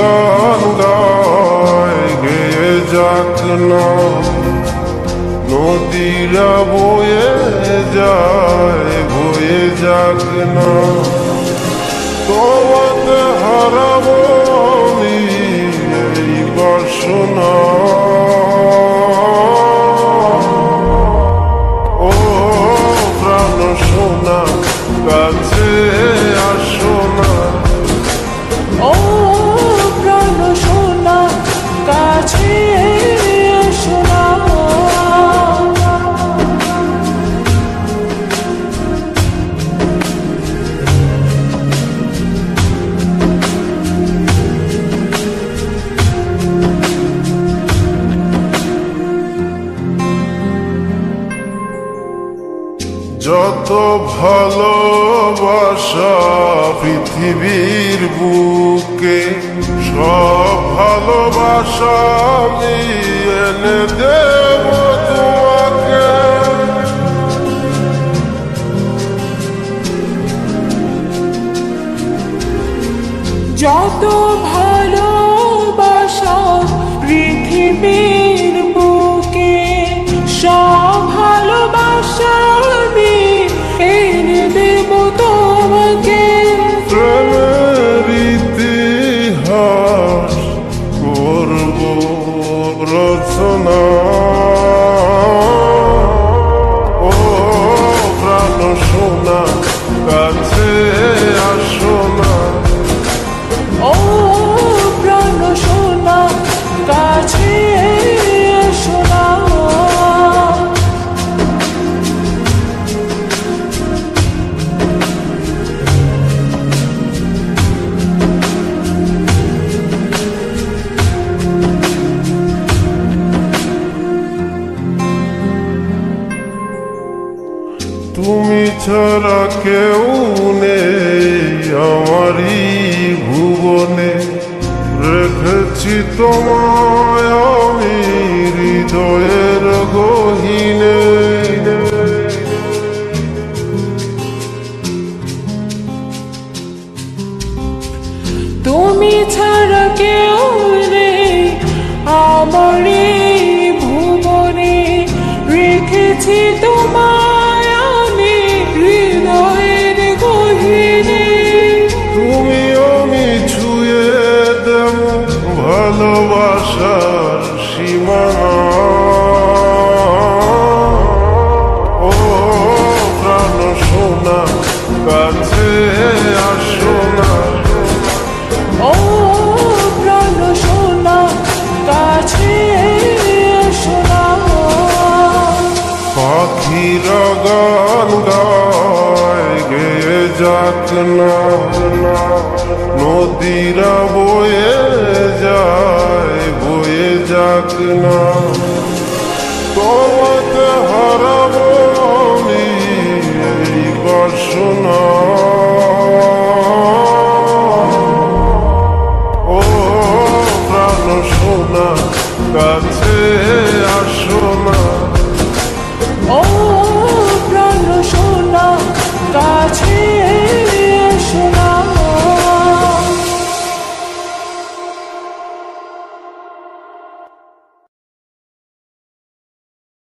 গান গায় গেয়ে যাক না, নদীরা বয়ে যাক না। তোমাতে হারাবো আমি এই বাসনা, ও প্রাণ সোনা কাছে আসো না, ও প্রাণ সোনা কাছে আসো না। যত ভালোবাসা পৃথিবীর বুকে, সব ভালোবাসা আমি এনে দেব তোমাকে। যত ভালোবাসা পৃথিবীর বুকে, সব ভালোবাসা আমি এনে দেব তোমাকে। প্রেমের ইতিহাস করব রচনা, ও প্রাণ সোনা কাছে আসো না, ও প্রাণ সোনা কাছে আসো না। তুমি ছাড়া কেউ নেই আমারই ভুবনে, রেখেছি তোমায় আমি হৃদয়ের গহীনে। তুমি ছাড়া কেউ নেই আমার এই ভুবনে, রেখেছি তোমায় আমি হৃদয়ের গহীনে। তুমি আমি ছুঁয়ে দেব ভালোবাসার সীমানা, ও প্রাণ সোনা কাছে আসো না, ও প্রাণ সোনা কাছে আসো না। পাখিরা গান গায় গেয়ে যাক না, নদীরা বয়ে যাক না। তোমাতে হারাবো আমি এই বাসনা, ও প্রাণ সোনা কাছে